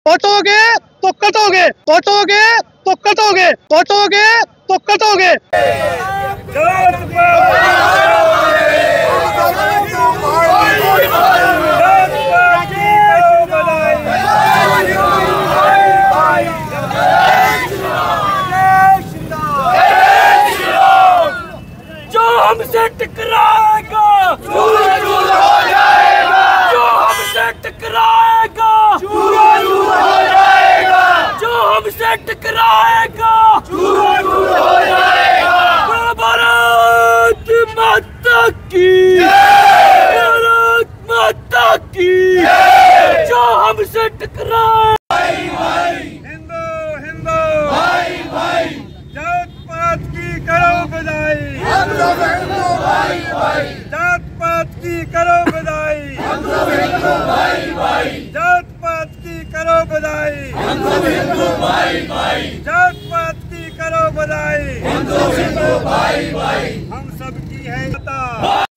सोचोगे तो कटोगे, सोचोगे तो कटोगे, सोचोगे तो कटोगे। जो हमसे टकराएगा चूर चूर हो जाएगा, जो हमसे टकराएगा चूर चूर हो जाएगा, जो हमसे टकराएगा चूर चूर हो जाएगा। भारत माता की, भारत माता की, जो हमसे टकराए। हिंदू हिंदू भाई भाई, जात पात की करो बधाई, हम सब हिंदू भाई भाई, जात पात की करो बधाई, हम सब हिंदू भाई भाई, जात पात की करो बधाई, हम सब हिंदू भाई भाई, जात पात की करो बधाई, हम सब हिंदू भाई भाई, हम सबकी है।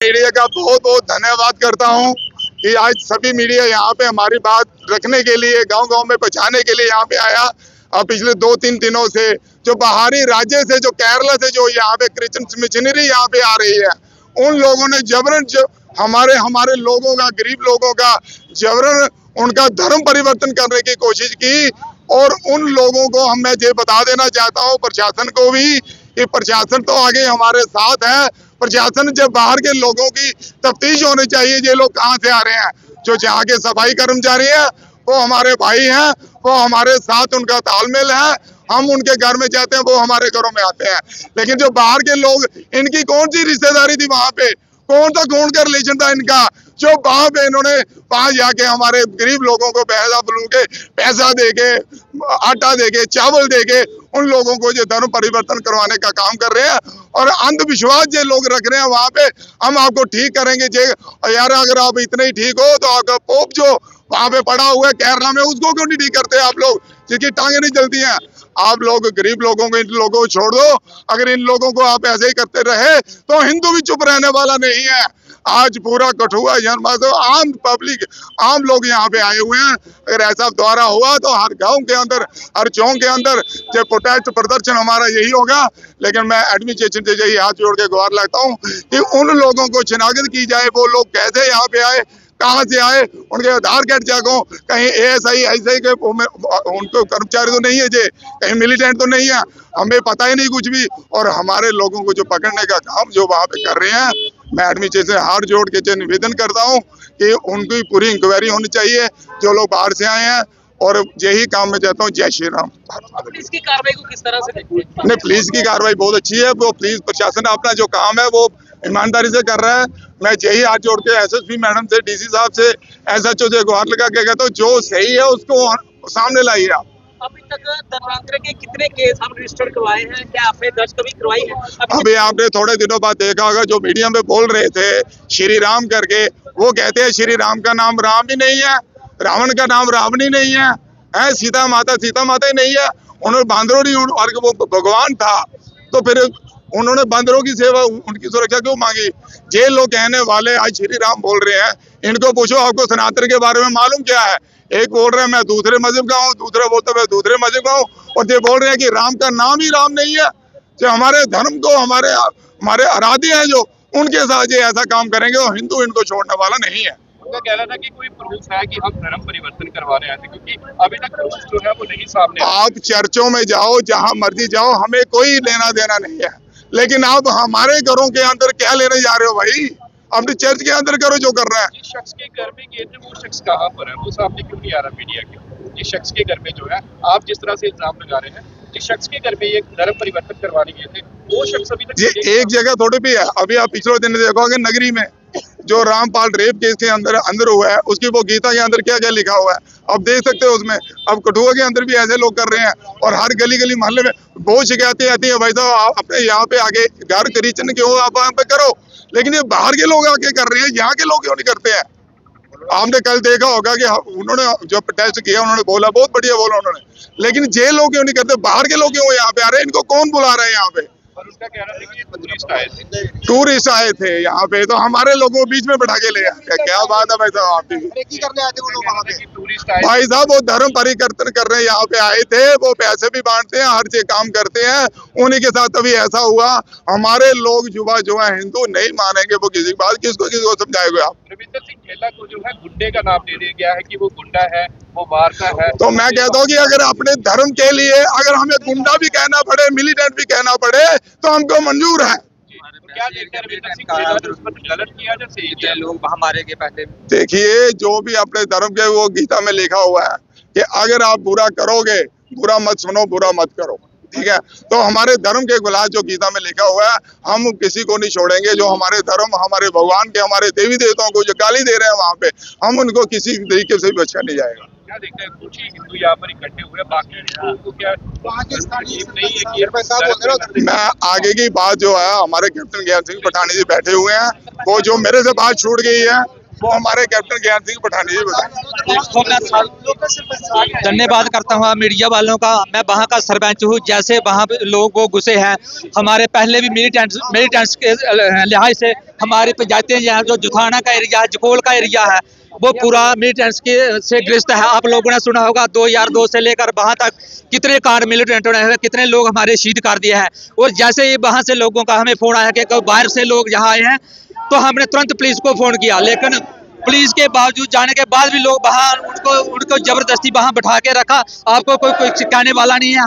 मीडिया का बहुत बहुत धन्यवाद करता हूं कि आज सभी मीडिया यहाँ पे हमारी बात रखने के लिए, गांव-गांव में पहुंचाने के लिए यहाँ पे आया। और पिछले 2-3 दिनों से जो बाहरी राज्य से, जो केरला से जो यहाँ पे क्रिश्चियन मिशनरी यहाँ पे आ रही है, उन लोगों ने जबरन हमारे लोगों का, गरीब लोगों का जबरन उनका धर्म परिवर्तन करने की कोशिश की। और उन लोगों को मैं ये बता देना चाहता हूँ, प्रशासन को भी, कि प्रशासन तो आगे हमारे साथ है। प्रशासन जब बाहर के लोगों की तफ्तीश होनी चाहिए, ये लोग कहाँ से आ रहे हैं। जो जहाँ के सफाई कर्मचारी हैं वो हमारे भाई हैं, वो हमारे साथ उनका तालमेल है। हम उनके घर में जाते हैं, वो हमारे घरों में आते हैं। लेकिन जो बाहर के लोग, इनकी कौन सी रिश्तेदारी थी वहां पे, कौन का रिलेशन था इनका, जो वहां पे इन्होंने वहां जाके हमारे गरीब लोगों को पैसा देके, आटा देके, चावल देके उन लोगों को जो धर्म परिवर्तन करवाने का काम कर रहे हैं। और अंधविश्वास जो लोग रख रहे हैं वहां पे, हम आपको ठीक करेंगे जे यार, अगर आप इतने ही ठीक हो तो आपका पोप जो वहां पे पड़ा हुआ है केरला में, उसको क्यों नहीं ठीक करते आप लोग, जिसकी टांगे नहीं चलती हैं। आप लोग गरीब लोगों को, इन लोगों को छोड़ दो। अगर इन लोगों को आप ऐसे ही करते रहे तो हिंदू भी चुप रहने वाला नहीं है। आज पूरा कठुआ जनमानस, आम पब्लिक, आम लोग यहाँ पे आए हुए हैं। अगर ऐसा द्वारा हुआ तो हर गांव के अंदर, हर चौक के अंदर जो प्रोटेस्ट प्रदर्शन हमारा यही होगा। लेकिन मैं एडमिनिस्ट्रेशन से यही हाथ जोड़ के गुहार लगता हूँ कि उन लोगों को शिनाख्त की जाए, वो लोग कैसे यहाँ पे आए, कहाँ से आए, उनके आधार कार्ड चेक हो, कहीं ASI ऐसे के उनको कर्मचारी तो नहीं है, जे कहीं मिलिटेंट तो नहीं है, हमें पता ही नहीं कुछ भी। और हमारे लोगों को जो पकड़ने का काम जो वहाँ पे कर रहे हैं, मैं एडमिनिस्ट्रेशन से हाथ जोड़ के निवेदन करता हूँ कि उनकी पूरी इंक्वायरी होनी चाहिए, जो लोग बाहर से आए हैं। और यही काम मैं चाहता हूँ। जय श्री राम। पुलिस की कार्रवाई को किस तरह से देखते हैं? नहीं, पुलिस की कार्रवाई बहुत अच्छी है। वो पुलिस प्रशासन अपना जो काम है वो ईमानदारी से कर रहा है। मैं यही हाथ जोड़ के SSP मैडम से, DC साहब से, SHO से गुहार लगा के कहता हूँ, जो सही है उसको सामने लाइए आप। अभी तक दंडांतरण के कितने केस हम रजिस्टर करवाए हैं? क्या आपने दर्ज कभी करवाई है? अभी आपने थोड़े दिनों बाद देखा होगा, जो मीडिया में बोल रहे थे श्री राम करके, वो कहते हैं श्री राम का नाम राम ही नहीं है, रावण का नाम रावण ही नहीं है, सीता माता ही नहीं है। उन्होंने बांदरों नहीं, और वो भगवान था तो फिर उन्होंने बांदरों की सेवा, उनकी सुरक्षा क्यों मांगी। जे लोग कहने वाले आज श्री राम बोल रहे हैं, इनको पूछो आपको सनातन के बारे में मालूम क्या है। एक बोल रहे हैं मैं दूसरे मजहब का हूँ, दूसरा बोलते मैं दूसरे मजहब का हूँ, और ये बोल रहे हैं कि राम का नाम ही राम नहीं है। जो हमारे धर्म को, हमारे आराध्य हैं, जो उनके साथ ये ऐसा काम करेंगे तो हिंदू इनको छोड़ने वाला नहीं है। उनका कहना था कि कोई प्रूफ है कि हम धर्म परिवर्तन करवाने आए थे, क्योंकि अभी तक प्रूफ जो है वो नहीं सामने। आप चर्चों में जाओ, जहां मर्जी जाओ, हमें कोई लेना देना नहीं है। लेकिन आप हमारे घरों के अंदर क्या लेने जा रहे हो भाई? अपने चर्च के अंदर करो जो कर रहा है। जिस शख्स के घर में गए थे वो शख्स कहाँ पर है, वो सामने क्यों नहीं आ रहा मीडिया के? जिस शख्स के घर में जो है, आप जिस तरह से इल्जाम लगा रहे हैं, जिस शख्स के घर में ये धर्म परिवर्तन करवाने गए थे, वो शख्स अभी तक ये एक जगह थोड़ी भी है। अभी आप पिछले दिन देखोगे नगरी में जो रामपाल रेप केस के अंदर हुआ है, उसकी वो गीता के अंदर क्या क्या लिखा हुआ है अब देख सकते हो उसमें। अब कठुआ के अंदर भी ऐसे लोग कर रहे हैं, और हर गली गली मोहल्ले में बहुत शिकायतें आती है, भाई साहब आप अपने यहाँ पे आगे घर क्रिश्चियन के हो, आप यहाँ पे करो। लेकिन ये बाहर के लोग आके कर रहे हैं, यहाँ के लोग क्यों नहीं करते हैं? आपने कल देखा होगा कि उन्होंने जो प्रोटेस्ट किया, उन्होंने बोला, बहुत बढ़िया बोला उन्होंने, लेकिन जे लोग क्यों नहीं करते? बाहर के लोग क्यों यहाँ पे आ रहे हैं? इनको कौन बुला रहे हैं यहाँ पे? और उनका कहना था कि ये टूरिस्ट आए थे यहाँ पे, तो हमारे लोगों को बीच में बैठा के ले आए। क्या बात है भाई साहब, आपकी टूरिस्ट आए? भाई साहब वो धर्म परिवर्तन कर रहे हैं, यहाँ पे आए थे, वो पैसे भी बांटते हैं, हर चीज काम करते हैं, उन्हीं के साथ अभी ऐसा हुआ। हमारे लोग युवा जो है हिंदू नहीं मानेंगे, वो किसी बात किसको समझाएगा आप? रविंदर सिंह खेला को जो है गुंडे का नाम दे दिया गया है कि वो गुंडा है, वो मारता है। तो मैं कहता हूँ कि अगर अपने धर्म के लिए अगर हमें गुंडा भी कहना पड़े, मिलिटेंट भी कहना पड़े, तो हमको मंजूर है। क्या देखते हैं रविंदर सिंह खेला ने उस पर गलत किया या सही किया? लोग हमारे के पहले देखिए, जो भी अपने धर्म के, वो गीता में लिखा हुआ है कि अगर आप बुरा करोगे, बुरा मत सुनो, बुरा मत करो, ठीक है? तो हमारे धर्म के खिलाफ जो गीता में लिखा हुआ है, हम किसी को नहीं छोड़ेंगे। जो हमारे धर्म, हमारे भगवान के, हमारे देवी देवताओं को जो गाली दे रहे हैं वहाँ पे, हम उनको किसी तरीके से भी बचा नहीं जाएगा। क्या देखते हैं कुछ ही हिंदू यहाँ पर इकट्ठे हुए, बाकी लोगों को क्या तकलीफ नहीं है कि मैं आगे की बात जो है, हमारे कैप्टन ज्ञान सिंह पठानी जी बैठे हुए हैं, वो जो मेरे से बात छूट गई है वो हमारे कैप्टन ज्ञान सिंह पठानी जी बताएं। धन्यवाद करता हूँ मीडिया वालों का। मैं वहाँ का सरपंच हूँ। जैसे वहाँ पे लोग वो घुसे हैं, हमारे पहले भी मिलिटेंट्स के लिहाज से हमारी पंचायतें यहाँ जो जुथाना का एरिया है, जकोल का एरिया है, वो पूरा मिलिटेंट्स के से ग्रस्त है। आप लोगों ने सुना होगा 2002 से लेकर वहाँ तक कितने कांड मिलिटेंटों ने हुए, कितने लोग हमारे शहीद कर दिए हैं। और जैसे ही वहाँ से लोगों का हमें फोन आया कि बाहर से लोग यहाँ आए हैं, तो हमने तुरंत पुलिस को फोन किया, लेकिन पुलिस के बावजूद जाने के बाद भी लोग वहाँ उनको जबरदस्ती वहाँ बैठा के रखा। आपको कोई कहने वाला नहीं है।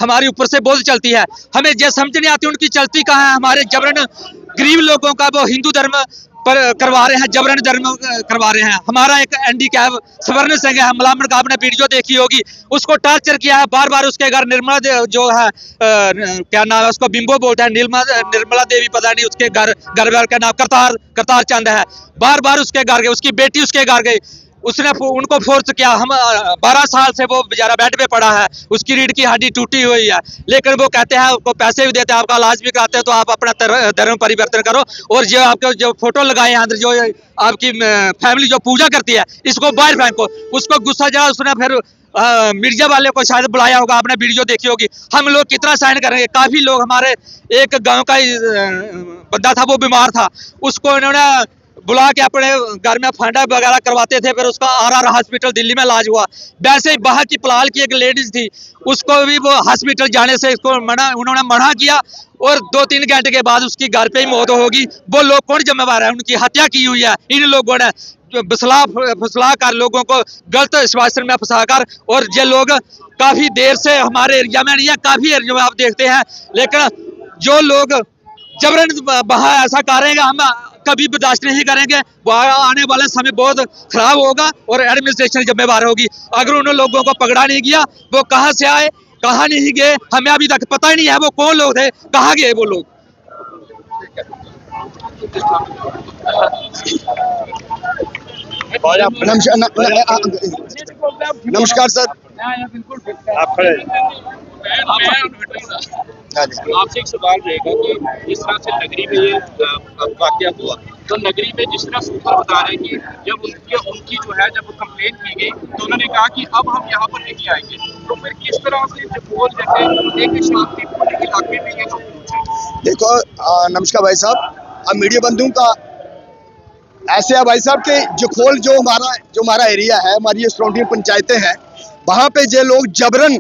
हमारे ऊपर से बहुत चलती है, हमें ये समझ नहीं आती उनकी चलती कहाँ है। हमारे जबरन गरीब लोगों का वो हिंदू धर्म पर करवा रहे हैं, जबरन धर्म करवा रहे हैं। हमारा एक एनडीकैप स्वर्ण सिंह है, मलामन का आपने वीडियो देखी होगी, उसको टॉर्चर किया है बार बार। उसके घर निर्मला जो है क्या नाम है उसको, बिंबो बोलते हैं, निर्मला देवी पता नहीं, उसके घर का नाम करतार चंद है। बार बार उसके घर गए, उसकी बेटी उसके घर गई, उसने उनको फोर्स किया। हम 12 साल से वो बेचारा बेड पे पड़ा है, उसकी रीढ़ की हड्डी टूटी हुई है, लेकिन वो कहते हैं उसको पैसे भी देते हैं, आपका इलाज भी कराते हैं, तो आप अपना धर्म परिवर्तन करो। और जो आपके जो फोटो लगाए हैं अंदर, जो आपकी फैमिली जो पूजा करती है, इसको बाहर फेंको। उसको गुस्सा जरा, उसने फिर मीडिया वाले को शायद बुलाया होगा, आपने वीडियो देखी होगी। हम लोग कितना साइन करेंगे? काफी लोग, हमारे एक गाँव का बंदा था, वो बीमार था, उसको इन्होंने बुला के अपने घर में फंडा वगैरह करवाते थे, फिर उसका RR हॉस्पिटल दिल्ली में इलाज हुआ। वैसे ही बाहर की पलाल की एक लेडीज थी, उसको भी वो हॉस्पिटल जाने से उन्होंने मना किया, और 2-3 घंटे के बाद उसकी घर पे ही मौत होगी। वो लोग कौन जिम्मेवार है? उनकी हत्या की हुई है इन लोगों ने, फुसला कर लोगों को गलत आश्वासन में फंसा कर। और ये लोग काफी देर से हमारे एरिया में नहीं है, काफी एरिया में आप देखते हैं, लेकिन जो लोग जबरन वहाँ ऐसा करेंगे, हम कभी बर्दाश्त नहीं करेंगे। आने वाला समय बहुत खराब होगा और एडमिनिस्ट्रेशन जिम्मेवार होगी। अगर उन लोगों को पकड़ा नहीं गया, वो कहाँ से आए, कहाँ नहीं गए, हमें अभी तक पता ही नहीं है वो कौन लोग थे, कहाँ गए वो लोग। नमस्कार सर। आपसे एक सवाल रहेगा कि जिस तरह से नगरी में ये वाकया हुआ, तो नगरी में जिस तरह सूत्र बता रहे हैं कि जब उनकी जो है जब कंप्लेंट की गई, तो उन्होंने कहा कि अब हम यहाँ पर नहीं आएंगे, तो फिर किस तरह से जब जैसे एक शांतिपूर्ण इलाके में ये लोग। देखो नमस्कार भाई साहब, अब मीडिया बंधुओं का ऐसे है भाई साहब कि जखोल जो हमारा एरिया है, हमारी ये सराउंडिंग पंचायतें हैं, वहाँ पे ये लोग जबरन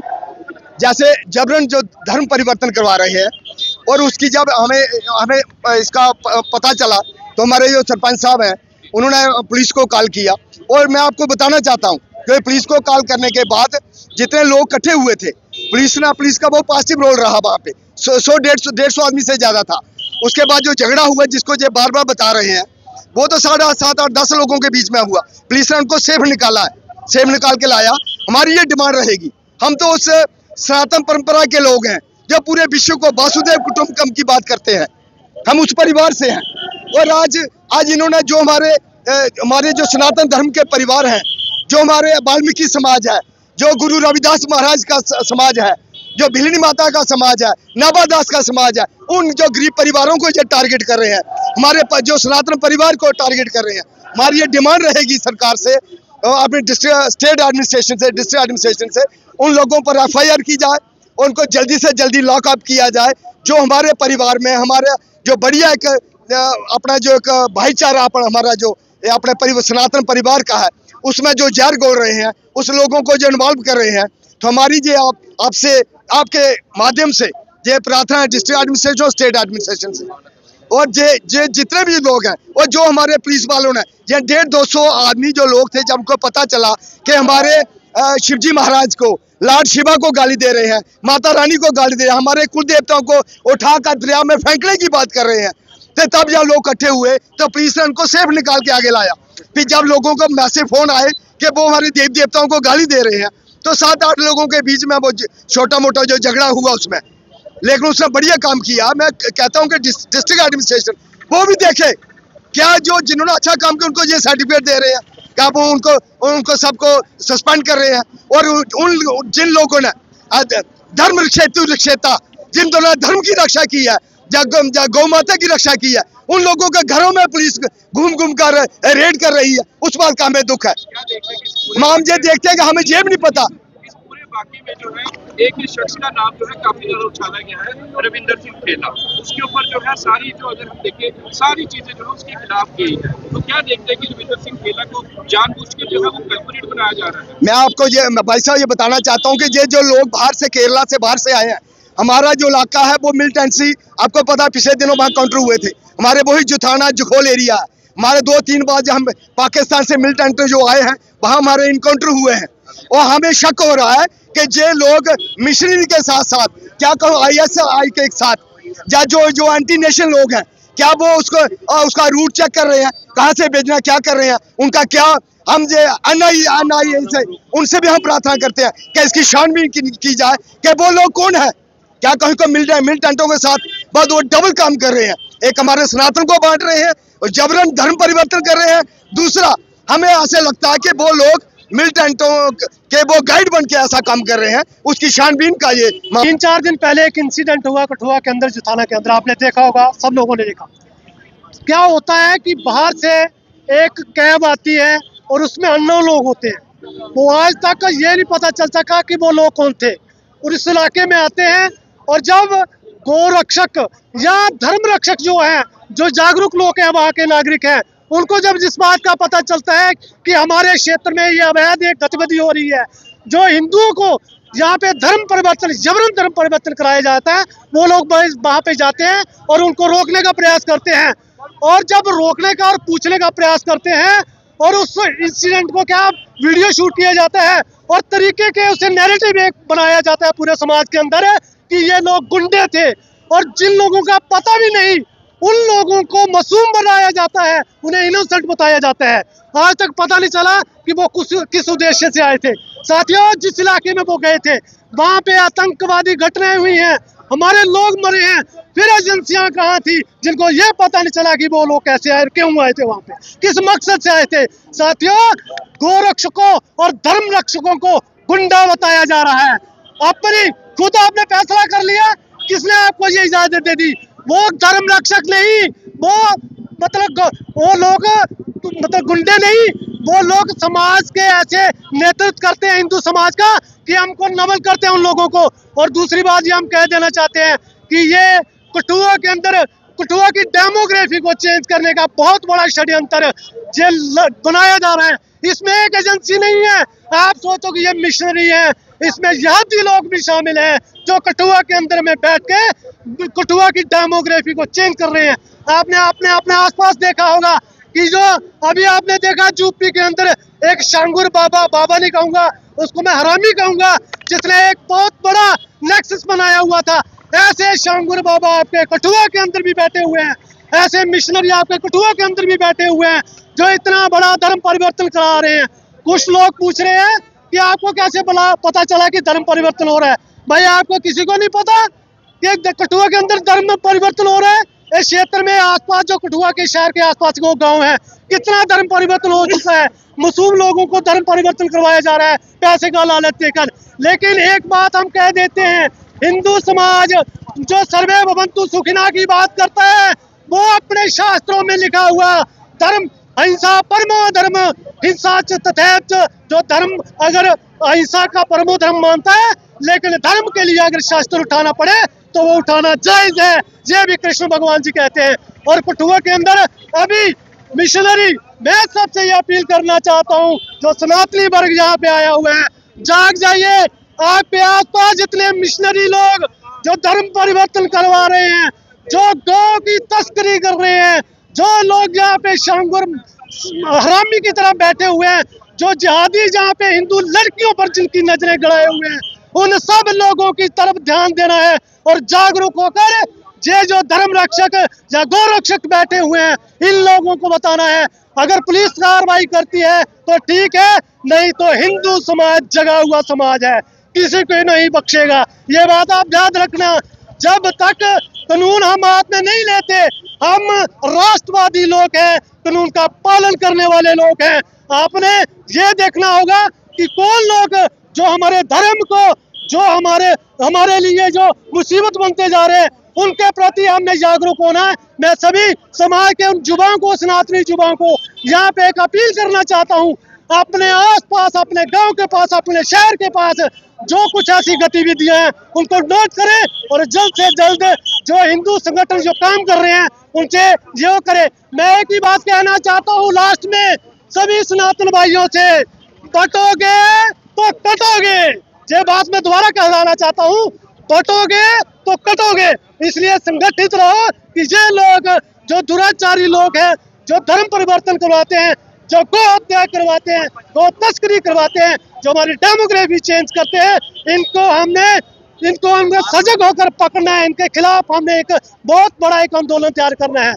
जो धर्म परिवर्तन करवा रहे हैं। और उसकी जब हमें इसका पता चला, तो हमारे जो सरपंच साहब हैं, उन्होंने पुलिस को कॉल किया। और मैं आपको बताना चाहता हूँ कि पुलिस को कॉल करने के बाद जितने लोग इकट्ठे हुए थे, पुलिस का बहुत पॉजिटिव रोल रहा वहाँ पे। 100-150 आदमी से ज्यादा था। उसके बाद जो झगड़ा हुआ, जिसको ये बार बार बता रहे हैं, वो तो 7-8-10 लोगों के बीच में हुआ। पुलिस ने उनको सेफ निकाला है, सेफ निकाल के लाया। हमारी ये डिमांड रहेगी, हम तो उस सनातन परंपरा के लोग हैं जो पूरे विश्व को वासुदेव कुटुंबकम की बात करते हैं, हम उस परिवार से हैं। और आज इन्होंने जो हमारे जो सनातन धर्म के परिवार हैं, जो हमारे वाल्मीकि समाज है, जो गुरु रविदास महाराज का समाज है, जो भिलनी माता का समाज है, नाबादास का समाज है, उन जो गरीब परिवारों को ये टारगेट कर रहे हैं, हमारे जो सनातन परिवार को टारगेट कर रहे हैं। हमारी ये डिमांड रहेगी सरकार से, अपने स्टेट एडमिनिस्ट्रेशन से उन लोगों पर FIR की जाए, उनको जल्दी से जल्दी लॉकअप किया जाए। जो हमारे परिवार में हमारे जो बढ़िया अपना जो एक भाईचारा हमारा जो अपने सनातन परिवार का है, उसमें जो जहर घोल रहे हैं, उस लोगों को जो इन्वॉल्व कर रहे हैं, तो हमारी ये आपसे आपके माध्यम से ये प्रार्थना है डिस्ट्रिक्ट एडमिनिस्ट्रेशन और स्टेट एडमिनिस्ट्रेशन से, और जे जितने भी लोग हैं और जो हमारे पुलिस वालों ने, ये 150-200 आदमी जो लोग थे, जब उनको पता चला कि हमारे शिवजी महाराज को, लॉर्ड शिवा को गाली दे रहे हैं, माता रानी को गाली दे रहे हैं, हमारे कुल देवताओं को उठाकर दरिया में फेंकने की बात कर रहे हैं, तो तब जब लोग इकट्ठे हुए तो पुलिस ने उनको सेफ निकाल के आगे लाया। फिर जब लोगों को मैसेज फोन आए कि वो हमारे देव देवताओं को गाली दे रहे हैं, तो 7-8 लोगों के बीच में वो छोटा मोटा जो झगड़ा हुआ उसमें, लेकिन उसने बढ़िया काम किया। मैं कहता हूं कि डिस्ट्रिक्ट एडमिनिस्ट्रेशन वो भी देखे, क्या जो जिन्होंने अच्छा काम किया उनको ये सर्टिफिकेट दे रहे हैं, क्या वो उनको सबको सस्पेंड कर रहे हैं, और उन जिन लोगों ने धर्म रक्षेता, जिन दोनों ने धर्म की रक्षा की है, गौ माता की रक्षा की है, उन लोगों के घरों में पुलिस घूम कर रेड कर रही है, उस बात का हमें दुख है। हम ये देखते हैं कि हमें ये भी नहीं पता। इस पूरे वाकये में जो है एक ही शख्स का नाम जो है काफी ज्यादा उछाला गया है, रविंदर सिंह खेला। उसके ऊपर जो है सारी जो अगर हम देखें सारी चीजें जो है उसके खिलाफ गई है, तो क्या देखते हैं कि रविंदर सिंह खेला को जानबूझ के जो है वो कल्परेट बनाया जा रहा है? मैं आपको भाई साहब ये बताना चाहता हूँ कि ये जो लोग बाहर से, केरला से बाहर से आए हैं, हमारा जो इलाका है वो मिलिटेंसी, आपको पता पिछले दिनों वहाँ काउंटर हुए थे, हमारे वही जुथाना जुखोल एरिया है, हमारे 2-3 बार जब हम पाकिस्तान से मिलिटेंट जो आए हैं वहाँ हमारे इनकाउंटर हुए हैं, और हमें शक हो रहा है कि ये लोग मिशनरी के साथ साथ, क्या कहूँ ISI के साथ, या जो एंटी नेशन लोग हैं, क्या वो उसका रूट चेक कर रहे हैं, कहाँ से भेजना, क्या कर रहे हैं, उनका क्या, हम जो NIA से उनसे भी हम प्रार्थना करते हैं कि इसकी छानबीन की जाए कि वो लोग कौन है, क्या कहीं को मिलिटेंटों के साथ बहुत वो डबल काम कर रहे हैं, एक हमारे सनातन को बांट रहे हैं और जबरन धर्म परिवर्तन कर रहे हैं। दूसरा, हमें ऐसे लगता है कि वो लोग मिलिटेंटों के वो गाइड बन के ऐसा काम कर रहे हैं, उसकी छानबीन का ये 3-4 दिन पहले एक इंसिडेंट हुआ कठुआ के अंदर, जुथाना के अंदर, आपने देखा होगा, सब लोगों ने देखा। क्या होता है कि बाहर से एक कैब आती है और उसमें अननोन लोग होते हैं, वो आज तक ये नहीं पता चल सका कि वो लोग कौन थे, और इस इलाके में आते हैं, और जब गौ रक्षक या धर्म रक्षक जो है, जो जागरूक लोग हैं, वहाँ के नागरिक हैं, उनको जब जिस बात का पता चलता है कि हमारे क्षेत्र में ये अवैध एक गतिविधि हो रही है, जो हिंदुओं को यहाँ पे जबरन धर्म परिवर्तन कराया जाता है, वो लोग वहाँ पे जाते हैं और उनको रोकने का प्रयास करते हैं, और जब रोकने का और पूछने का प्रयास करते हैं, और उस इंसिडेंट को क्या वीडियो शूट किया जाता है, और तरीके के उसे नैरेटिव एक बनाया जाता है पूरे समाज के अंदर कि ये लोग गुंडे थे, और जिन लोगों का पता भी नहीं उन लोगों को मासूम बनाया जाता है, उन्हें इनोसेंट बताया जाता है। आज तक पता नहीं चला कि वो किस उद्देश्य से आए थे। साथियों, जिस इलाके में वो गए थे वहाँ पे आतंकवादी घटनाएं हुई हैं, हमारे लोग मरे हैं, फिर एजेंसियां कहाँ थी जिनको ये पता नहीं चला कि वो लोग कैसे आए, क्यों आए थे वहाँ पे, किस मकसद से आए थे। साथियों, गौ रक्षकों और धर्म रक्षकों को गुंडा बताया जा रहा है। अपनी खुद आपने फैसला कर लिया, किसने आपको ये इजाजत दे दी? वो धर्म रक्षक नहीं, वो लोग गुंडे नहीं, वो लोग समाज के ऐसे नेतृत्व करते हैं हिंदू समाज का कि हमको नमन करते हैं उन लोगों को। और दूसरी बात ये हम कह देना चाहते हैं कि ये कठुआ के अंदर कठुआ की डेमोग्राफी को चेंज करने का बहुत बड़ा षड्यंत्र बनाया जा रहा है। इसमें एक एजेंसी नहीं है, आप सोचो कि ये मिशनरी है, इसमें यहूदी लोग भी शामिल हैं जो कठुआ के अंदर में बैठ के कठुआ की डेमोग्राफी को चेंज कर रहे हैं। आपने अपने आसपास देखा होगा कि जो अभी आपने देखा यूपी के अंदर एक शांगुर बाबा नहीं कहूंगा, उसको मैं हरामी कहूंगा, जिसने एक बहुत बड़ा नेक्सस बनाया हुआ था। ऐसे शांगुर बाबा आपके कठुआ के अंदर भी बैठे हुए हैं, ऐसे मिशनरी आपके कठुआ के अंदर भी बैठे हुए हैं जो इतना बड़ा धर्म परिवर्तन करा रहे हैं। कुछ लोग पूछ रहे हैं कि आपको कैसे पता चला कि धर्म परिवर्तन हो रहा है? भाई, आपको किसी को नहीं पता कि कठुआ के अंदर धर्म परिवर्तन हो रहा है? इस क्षेत्र में आसपास जो कठुआ के शहर के आसपास वो गांव है, कितना धर्म परिवर्तन हो चुका है। मासूम लोगों को धर्म परिवर्तन करवाया जा रहा है पैसे का लालच देकर। लेकिन एक बात हम कह देते हैं, हिंदू समाज जो सर्वे भवन्तु सुखिना की बात करता है, वो अपने शास्त्रों में लिखा हुआ धर्म अहिंसा परमो धर्म हिंसा च तथैव च, जो धर्म अगर अहिंसा का परमो धर्म मानता है, लेकिन धर्म के लिए अगर शास्त्र उठाना पड़े तो वो उठाना जायज है, ये भी कृष्ण भगवान जी कहते हैं। और कठुआ के अंदर अभी मिशनरी, मैं सबसे ये अपील करना चाहता हूँ जो सनातनी वर्ग यहाँ पे आया हुआ है, जाग जाइए। आपके आसपास जितने मिशनरी लोग जो धर्म परिवर्तन करवा रहे हैं, जो गौ की तस्करी कर रहे हैं, जो लोग यहाँ पे शांगुर हरामी की तरह बैठे हुए हैं, जो जिहादी जहाँ पे हिंदू लड़कियों पर जिनकी नजरें गड़ाए हुए हैं, उन सब लोगों की तरफ ध्यान देना है और जागरूक होकर ये जो धर्म रक्षक या गौ रक्षक बैठे हुए हैं, इन लोगों को बताना है। अगर पुलिस कार्रवाई करती है तो ठीक है, नहीं तो हिंदू समाज जगा हुआ समाज है, किसी को नहीं बख्शेगा। ये बात आप याद रखना। जब तक कानून हम हाथ में नहीं लेते, हम राष्ट्रवादी लोग हैं, कानून का पालन करने वाले लोग हैं। आपने ये देखना होगा कि कौन लोग जो हमारे धर्म को, जो हमारे लिए जो मुसीबत बनते जा रहे हैं, उनके प्रति हमने जागरूक होना है। मैं सभी समाज के उन युवाओं को, सनातनी युवाओं को यहाँ पे एक अपील करना चाहता हूँ, अपने आसपास, अपने गांव के पास, अपने शहर के पास जो कुछ ऐसी गतिविधियां हैं उनको नोट करें और जल्द से जल्द जो हिंदू संगठन जो काम कर रहे हैं उनसे ये करें। मैं एक ही बात कहना चाहता हूँ लास्ट में सभी सनातन भाइयों से, बटोगे तो कटोगे। ये बात मैं दोबारा कहना चाहता हूँ, बटोगे तो कटोगे। इसलिए संगठित रहो कि ये लोग जो दुराचारी लोग हैं, जो धर्म परिवर्तन करवाते हैं, जो गौ हत्या करवाते हैं, गौ तस्करी करवाते हैं, जो हमारी डेमोग्राफी चेंज करते हैं, इनको हमने सजग होकर पकड़ना है। इनके खिलाफ हमने एक बहुत बड़ा एक आंदोलन तैयार करना है।